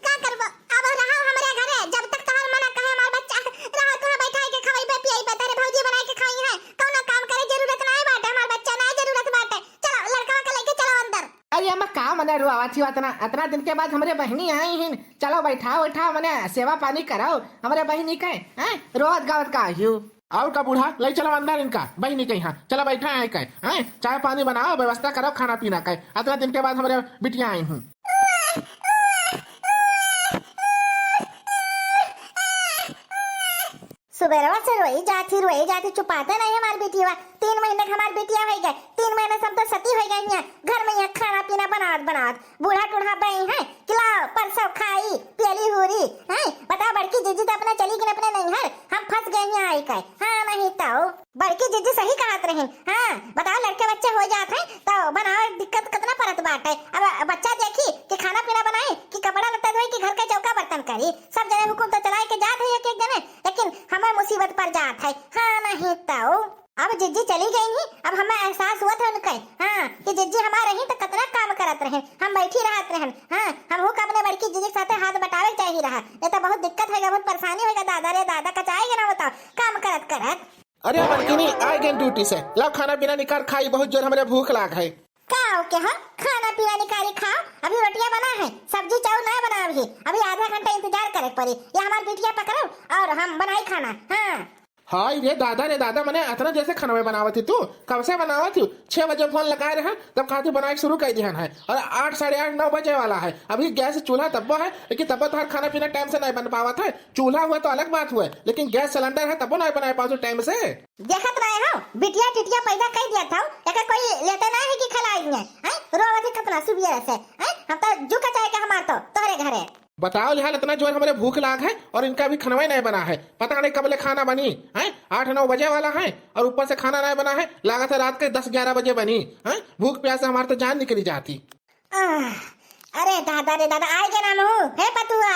का करबो अब रहा हमारे घरे जब तक तोहर मना कहे हमार बच्चा रहा तोहर बैठाई के खवाई पियाई पे तारे भौजी बनाई के खाई है कौनो काम करे जरूरत नहीं बाटे हमार बच्चा नहीं जरूरत बाटे चलो लड़का के लेके चलो अंदर अरे अम्मा का मने रुआवा थी इतना दिन के बाद हमारे बहनी आई हैं चलो बैठाओ मने सेवा पानी कराओ हमारे बहनी के हैं रोवत गावत का आयु और का बूढ़ा ले चलो अंदर इनका बहनी के यहाँ चलो बैठा है कहे हैं चाय पानी बनाओ व्यवस्था करो खाना पीना का इतना दिन के बाद हमारे बिटिया आई हूँ सुबह से रोई जाती चुपाते नहीं हमारी बेटिया 3 महीने हमारी बेटिया हो गए 3 महीने सब तो सती हो गई है घर में यहाँ खाना पीना बनात बूढ़ा टूढ़ा बही है खिलाओ परसों खाई पियली हुरी है बताओ बड़की जीजी तो अपने चली गई अपने नहीं है हम फंस गए यहाँ आई का हाँ नहीं तो बड़की जीजी सही कहत रही हाँ बताओ लड़के बच्चे हो जाते हैं तो बनाओ दिक्कत कितना परत बात है अब बच्चा देखी कि खाना पीना बनाए कि कपड़ा लत्ता धोए कि घर का चौका बर्तन करी सब जने हुकुम तो चलाए के जात है एक जने लेकिन हमें मुसीबत पर जात है हाँ नहीं तो अब जिज्जी चली गई नहीं अब हमें एहसास हुआ था उनका हाँ कि जिज्जी हमारे रही तो कितना काम करत रहे, हम बैठी रहत रहन। हाँ, हमहू का अपने बड़की जीजी के साथे हाथ बटावे चाहिए रहा। ये तो बहुत दिक्कत होगा, बहुत परेशानी होगा। दादा रे दादा कचाएगा ना, बताओ काम करत करत। अरे बड़की आई गए ड्यूटी से, ला खाना पीना निकाल खाई, बहुत जोर हमारे भूख लाग है। का हो के हो, खाना पीना निकाली खाओ। अभी रोटियां बना है, सब्जी चावल ना बना अभी आधा घंटा इंतजार करे पड़ी। ये हमारी बिटिया पकड़ो और हम बनाई खाना। हाँ हाय रे दादा मने अतना जैसे खाना बनावत थी तू, कब से बनावत थी? 6 बजे फोन लगाए रहे तब खाती बनाए शुरू कर दिया है, और 8 साढ़े 8 9 बजे वाला है। अभी गैस चूल्हा तब्बो है, लेकिन तब तो हर खाना पीना टाइम से नहीं बन पावत है। चूल्हा हुआ तो अलग बात हुआ, लेकिन गैस सिलेंडर है तब्बो नहीं बना पाओ टाइम से। देखत रहे हो, बिटिया टिटिया पैदा कर दिया था, एक कोई लेते ना है कि खिलाई है। रोवत कितना सुबिया से, हम तो जुका चाहे के हमार तो तोहरे घरे। बताओ लिहाल इतना जोर हमारे भूख लाग है, और इनका भी खाना नहीं बना है। पता नहीं कब ले खाना बनी है, 8 9 बजे वाला है, और ऊपर से खाना नहीं बना है। लागत है रात के 10 11 बजे बनी है। भूख प्यास से हमारी तो जान निकली जाती। अरे दादा रे दादा आए के नाम हूँ, हे पतुआ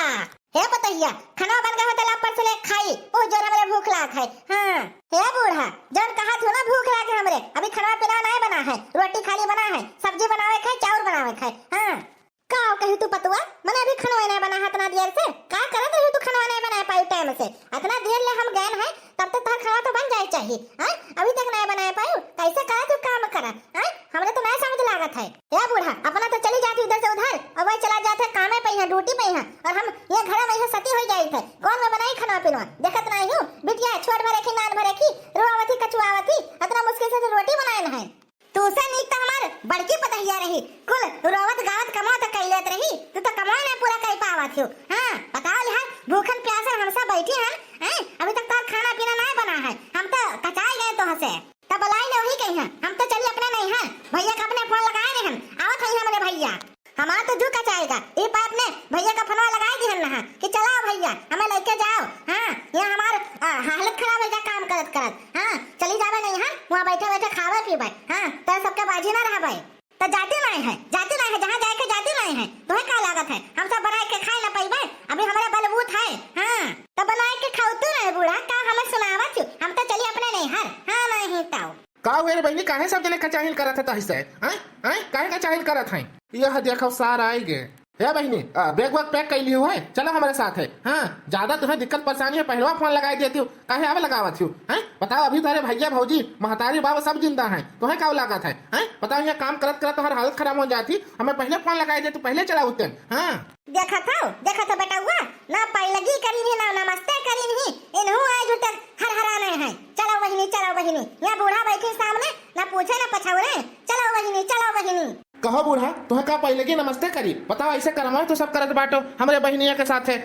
हे पतैया, खाना बन गया तो लापर से ले खाई। ओ जोर हमारे भूख लाग है। हाँ हे बूढ़ा, जन कहा थी ना भूख लाग है हमरे, अभी खाना पीना नहीं बना है, रोटी खाली बना है, सब्जी बनावे खाए, चावल बनावे खाए। हाँ का कही तू पतुआ, मैंने अभी खाना नहीं बना है इतना देर से। का करत रही तू खाना नहीं बना पाई टाइम से? इतना देर ले हम गए हैं, तब तक तो खाना तो बन जाए चाहिए। अभी तक नहीं बना पाई, कैसे करा तू काम करा? हमने तो नहीं समझ लागत है। ये बूढ़ा अपना तो चली जाती इधर से उधर, और वही चला जाते कामे पे है, ड्यूटी पे है, और हम ये घर में सती हो जाई थे। कौन में बनाई खाना पीना? देखत नहीं हूँ बिटिया छोड़ भरे की नान भरे की रोआवती कचुआवती, इतना मुश्किल से रोटी बनाए है। तू से नीक तो हमार बड़की पतैया रही, कुल रोवत गावत कमाओ तो कई लेत रही, तू तो कमाओ नहीं पूरा कर पावत हो। हाँ बताओ लिहाल, भूखन प्यासे हम सब बैठी हैं, अभी तक तार खाना पीना नहीं बना है। हम तो कचाए गए तो हसे तब लाई ले वही कही हैं, हम तो चलिए अपने नहीं हैं। भैया का अपने फोन लगाए नहीं, हम आवत है हमारे भैया, हमारा तो झुका चाहेगा। ये पाप ने भैया का फोन लगाए दी हम कि चलाओ भैया हमें लेके जाओ। हाँ ये हमार हालत खराब है जा काम करत करत। हाँ चली जावे नहीं है, वहाँ बैठे बैठे खावे पीवे। हाँ तो सबके बाजी ना रहा भाई, तो जाते नहीं है जहाँ जाए के जाते नहीं है। तुम्हें क्या लागत है, हम सब बनाए के खाए ना पाइबे, अभी हमारे बलबूत है। हाँ तो बनाए के खाओ तू नहीं बूढ़ा, का हमें सुनावत हो, हम तो चलिए अपने नहीं हर। हाँ नहीं ताऊ का हुए बहनी, काहे सब जने कचाहिल करत है तही से? काहे कचाहिल करत है? यह देखो सार आई गे। हे बहनी बैग वैग पैक कर ली है, चलो हमारे साथ है। हाँ ज्यादा तुम्हें दिक्कत परेशानी है, पहलवा फोन लगा देती हूँ, काहे आवे लगावत हूँ? बताओ अभी तारे भैया भौजी महतारी बाबा सब जिंदा है, तुम्हें क्या लागत है? बताओ यहाँ काम करत करत हर हालत खराब हो जाती, हमें पहले फोन लगाए दे तू पहले चला उठते। हाँ देखा था बेटा हुआ ना, पहलगी करी नहीं ना नमस्ते करी नहीं, इन्हों आज उठक हर हराने हैं। चलो बहिनी, यहाँ बूढ़ा बैठे सामने, ना पूछे ना पछावरे। चलो बहिनी कहो बूढ़ा, तुम्हें का पहले की नमस्ते करी? बताओ ऐसे करवा तो सब करत बाटो हमारे बहनिया के साथ है।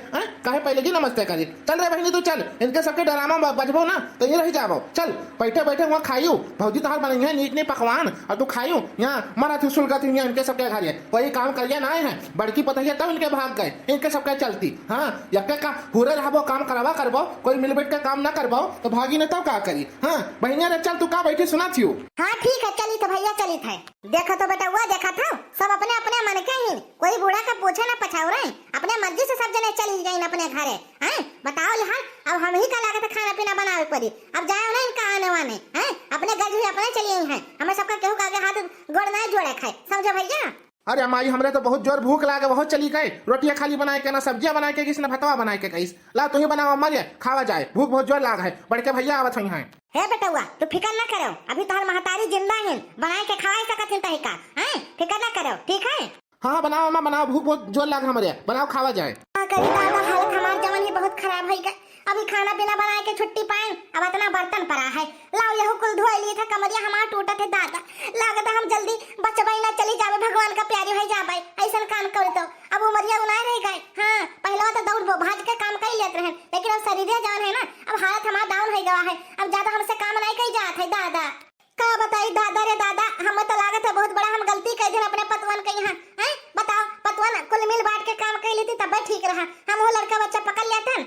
काहे पहले की नमस्ते करी? चल रे बहनी तू चल, इनके सबके डरामा बजबो ना तो ये रही जाबो। चल बैठे बैठे वहाँ खाइयो, भौजी तहार बनी है नीक नहीं पकवान, और तू खाइयो। यहाँ मरा थी सुलगत यहाँ इनके सबके घर है, वही काम करिए ना है। बड़की पतैया तब इनके भाग गए, इनके सबके चलती। हाँ यके का पूरे रहबो काम करवा करबो, कोई मिल बैठ के काम ना करबो तो भागी ने तब का करी। हाँ बहनिया रे चल, तू का बैठी सुना थी? हाँ ठीक है चली तो भैया चली थे। देखा तो बेटा हुआ, देखा था सब अपने अपने मन के ही, कोई बूढ़ा का पूछे ना पछाओ रहे, अपने मर्जी से सब जने चली गई अपने घरे। बताओ लिहाल, अब हम ही का लागत खाना पीना बनावे पड़ी, अब जाए ना इनका आने वाने। अपने गज ही अपने चलिए हैं, हमें सबका केहू का हाथ गोड़ नहीं जोड़े खाए, समझो भैया। अरे अम्माई हमरे तो बहुत जोर भूख लागे, बहुत चली गए। रोटियां खाली बनाए के ना सब्जियां बनाए के, किसी ने भतवा बनाए के कहीं। ला तू ही बनाओ अम्मा जी, खावा जाए, भूख बहुत जोर लाग है। बड़के भैया आवत हुई हैं। हे बेटा हुआ तू फिकर ना करो, अभी तो हर महतारी जिंदा है, बनाए के खवाए सकत है तही का। फिकर ना करो ठीक है। हाँ बनाओ अम्मा बनाओ, भूख बहुत जोर लाग हमारे, बनाओ खावा जाए। हालत हमारे जवन ही बहुत खराब है, अभी खाना पीना बनाए के छुट्टी पाए, अब इतना बर्तन पड़ा है। लाओ यह कुल धोए लिए था, कमरिया हमारा टूटा थे दादा, लागत हम जल्दी बचबाई ना चली जावे, भगवान का प्यारी हो जावे, ऐसा काम कर दो। अब उमरिया उनाए रह गए। हाँ पहले तो दौड़ भाज के काम कर लेते रहे, लेकिन अब शरीर जान है ना, अब हालत हमारा डाउन हो गया है, अब ज्यादा हमसे काम नहीं कर जात है दादा। का बताई दादा रे दादा, हमें तो लागत है बहुत बड़ा हम गलती कर दी अपने पतवन के यहाँ। बताओ पतवन कुल मिल बांट के काम कर लेती तब ठीक रहा, हम वो लड़का बच्चा पकड़ लेते हैं,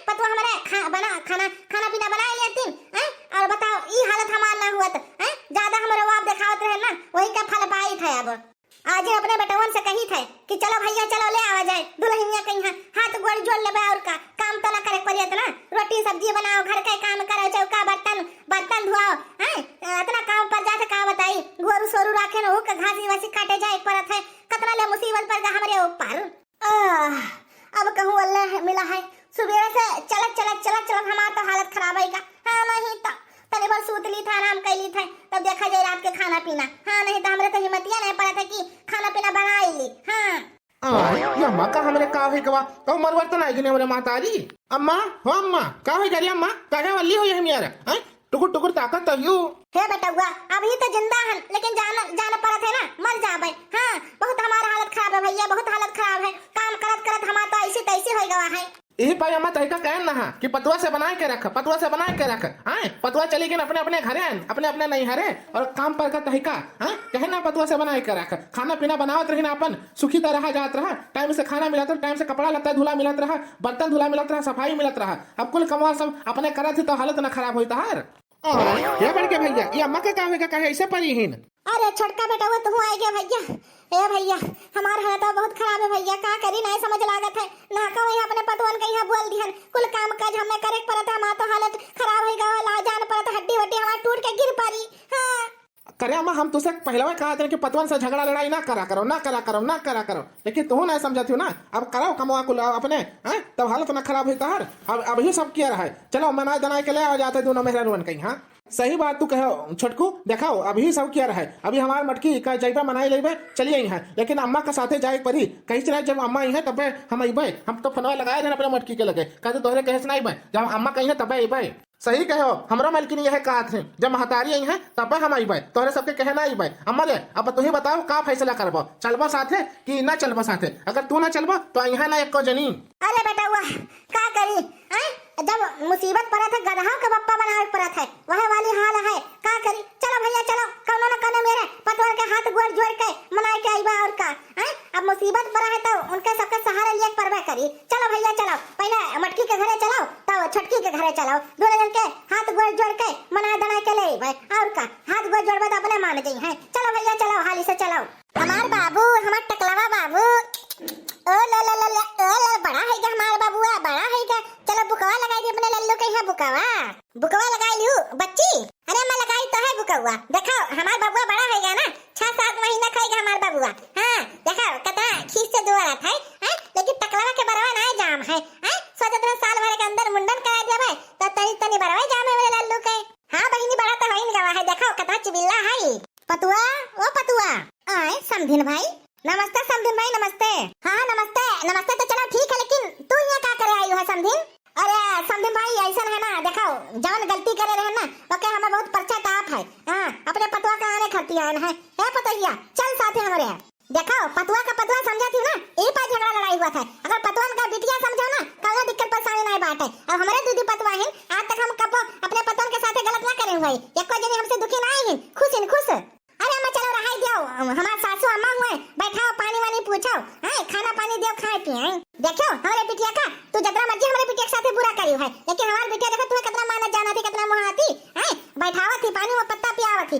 पतवा हमारे खाना पीना बना लेती। और बताओ ये हालत हमार ना हुआ तो ज्यादा हमारे वाप दिखावत रहे ना, वही का फल पाई था। अब आज अपने बेटवन से कही थे कि चलो भैया चलो ले आवा जाए, दुल्हनिया कहीं हाथ गोड़ जोड़ ले, और का काम तो ना करे पड़ियत ना, रोटी सब्जी बनाओ, घर के काम करो, चौका बर्तन धुआओ। इतना काम पर जाते का बताई, गोरू सोरू रखे न, घासी वासी काटे जाए परत है, इतना ले मुसीबत पड़ गया हमारे ऊपर। अब कहूँ अल्लाह मिला है, सुबह से चलत हमारा तो हालत खराब है का। हाँ नहीं तो तनी बार सूत ली था, आराम कर ली था, तब देखा जाए रात के खाना पीना। हाँ नहीं तो हमरे तो हिम्मतिया नहीं पड़ा था कि खाना पीना बना ही ली। हाँ ये अम्मा का हमरे का है गवा तो मरवर तो नहीं गिने हमरे मातारी। अम्मा हो अम्मा का है करी अम्मा काहे वाली हो ये मेरा हैं टुकुर टुकुर ताकत तभियो। हे बेटा हुआ अभी तो जिंदा है, लेकिन जाना पड़ा था ना, मर जाबे। हाँ बहुत हमारा हालत खराब है भैया, बहुत हालत खराब है। काम करत हमारा तो ऐसी तैसी हो गवा है। यही पाई अम्मा तरीका कहन ना कि पतुआ से बना के रख, पतुआ से बना के रख। आए पतुआ चली गई अपने अपने घरे, अपने अपने नहीं हरे और काम पर का तरीका कहे ना पतुआ से बना के रख। खाना पीना बनावत रही ना अपन सुखी तरह जात रहा, टाइम से खाना मिलत रहा, टाइम से कपड़ा लत्ता धुला मिलत रहा, बर्तन धुला मिलत रहा, सफाई मिलत रहा। अब कुल कमा सब अपने करत थी तो हालत ना खराब होता है। ये बढ़ के भैया ये अम्मा के काम है कहे ऐसे परी ही। अरे छोटका बेटा हुआ तू आ गया भैया। ए भैया हमारा हालत बहुत खराब है भैया, का करी नहीं समझ लागत है। ना का वही अपने पतवन के यहाँ बोल दिहन कुल काम काज हमें करे पड़ता है, हमारा तो हालत खराब हो गया, ला जान पड़ता, हड्डी वड्डी हमारा टूट के गिर पड़ी। हाँ करे अम्मा हम तुझसे पहले कहा था कि पतवन से झगड़ा लड़ाई ना करा करो, लेकिन तू ना समझती हो ना। अब करो कमवा को अपने तब हालत ना खराब होता है। अब ही सब किया रहा है। चलो मनाए दनाए के ले आ जाते दोनों मेहरान कहीं। हाँ सही बात तू कहो छोटकू, देखाओ अभी सब किया रहा है। अभी हमारे मटकी का जैबा मनाई लेबे चलिए यहाँ, लेकिन अम्मा का साथे जाए पर ही कहीं चला जब अम्मा ही है तब हम अबे। हम तो फनवा लगाए थे अपने मटकी के लगे, कहते तोहरे कहे से नहीं बे, जब अम्मा कहीं है तब अबे। सही कहो हमरा मलकिनी यह कहा थे जब महतारी आई है तब हम अबे, तोहरे सबके कहे ना अबे। अम्मा रे अब तू ही बताओ का फैसला करबो, चलबो साथे कि ना चलबो साथे? अगर तू ना चलबो तो यहाँ ना एको जनी। अरे बेटा हुआ का करी जब मुसीबत पड़ा था गधा का बप्पा बनावे पड़ा था, वह वाली हाल है। का करी चलो भैया चलो, कौनो न कौनो मेरे पतवर के हाथ गोड़ जोड़ के मनाए के आईबा और का। अब मुसीबत पड़ा है तो उनके सबका सहारा लिए परवा करी। चलो भैया चलो, पहले मटकी के घरे चलो तब छटकी के घरे चलो, दोनों जन के हाथ गोड़ जोड़ के मनाए दनाए के ले भाई और का। हाथ गोड़ जोड़बा तो अपने मान गई है। चलो भैया चलो, हाली से चलो। हमार बाबू हमार टकलावा बाबू ओ ला ला ला ओ बड़ा है क्या हमारा बाबूआ, बड़ा है क्या? चलो बुकवा लगाई दी अपने लल्लू के यहाँ, बुकवा लगाई लियो बच्ची। अरे मैं लगाई तो है बुकवा, देखो हमारा बाबूआ बड़ा है ना, 6-7 महीना खाएगा हमारा बाबूआ। हाँ देखो कितना खींच से दुआ रहा है, लेकिन टकलावा के बरवा ना जाम है। सोचते साल भर के अंदर मुंडन करा दिया भाई तो तनी बरवा जाम है मेरे लल्लू के। हाँ बहिनी बड़ा तो है गवा है, देखो कितना चिबिल्ला है। पतुआ ओ पतुआ आए समधिन भाई, नमस्ते समधिन भाई नमस्ते। हाँ नमस्ते तो चलो ठीक है, लेकिन तू यहाँ क्या करे आई है समधिन? अरे समधिन भाई ऐसा है ना, देखो जौन गलती करे रहे ना ओके हमें बहुत पश्चाताप है। हाँ अपने पतुआ का आने खाती आन है पतैया चल साथे हमारे। देखो पतुआ का पतुआ समझा थी ना, यही पर झगड़ा लड़ाई हुआ था। अगर पतुआ का बिटिया समझो ना कोई दिक्कत परेशानी नहीं बात है। अब हमारे दीदी पतुआ है, आज तक हम कब अपने पतुआ के साथ गलत ना करे हुए, एक कोई जनी हमसे दुखी ना आई खुश। अरे अम्मा चलो रहाई दियो, हमारे सासू अम्मा हुए बैठाओ पानी वानी पूछो, खाना पानी दियो खाए पिए। देखो हमारे बिटिया का तू जितना मर्जी हमारे बिटिया के साथ बुरा करी है, लेकिन हमारी बिटिया देखो तुम्हें कितना मानत जाना थी, कितना मुहाती बैठावा थी, पानी में पत्ता पियावा थी।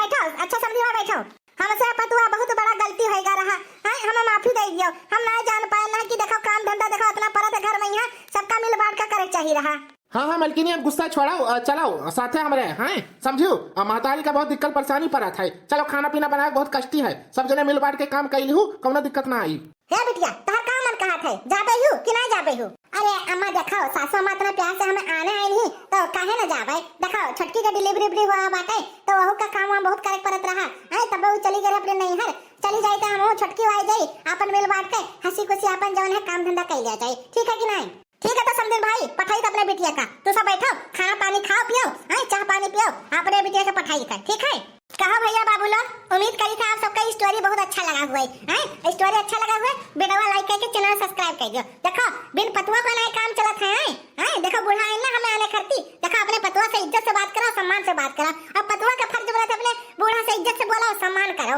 बैठो अच्छा समझी हुआ बैठो। हमसे पतुआ बहुत बड़ा गलती होएगा रहा, हमें माफी दे दियो। हम ना जान पाए ना कि देखो काम धंधा देखो अपना परत घर में यहाँ सबका मिल बांट का करे चाहिए रहा। हाँ मलकिनी अब गुस्सा छोड़ाओ, चलाओ साथे हमारे। हाँ समझो महतारी का बहुत दिक्कत परेशानी पड़ा था, चलो खाना पीना बनाए बहुत कष्टी है, सब जने मिल बांट के काम कर ली हूँ, कौनो दिक्कत ना आई। हे बिटिया तोहर का मन कहा थे जाबे हूँ कि ना जाबे हूँ? अरे अम्मा देखो सासू अम्मा इतना प्यार से हमें आने आई नहीं तो काहे ना जाबे। देखो छटकी का डिलीवरी हुआ बाटे तो वहू का काम बहुत करे परत रहा, तब वो चली गई अपने नैहर, चली जाए तो हम छटकी आई जाई अपन मिल बांट के हंसी खुशी अपन जौन है काम धंधा कर लिया जाए, ठीक है कि नहीं? ठीक है तो समझिन भाई पठाई तो अपने बिटिया का, तो सब बैठो खाना पानी खाओ पियो, चाह पानी पियो, अपने बिटिया का पठाई कर, ठीक है? कहा भैया बाबू लोग, उम्मीद करी था आप सबका स्टोरी बहुत अच्छा लगा हुआ है। स्टोरी अच्छा लगा हुआ है वीडियो लाइक करके चैनल सब्सक्राइब कर दियो। देखो बिन पतुआ को नहीं काम चलत है। देखो बूढ़ा है ना हमें आने करती, देखो अपने पतुआ से इज्जत से बात करो, सम्मान से बात करो। अब पतुआ का फर्ज बना अपने बूढ़ा से इज्जत से बोलो, सम्मान करो।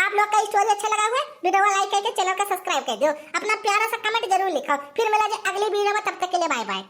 आप लोग का स्टोरी अच्छा लगा हुआ है वीडियो लाइक करके चैनल का सब्सक्राइब कर दियो, अपना प्यारा सा कमेंट जरूर लिखो। फिर मिला अगली वीडियो में, तब तक के लिए बाय बाय।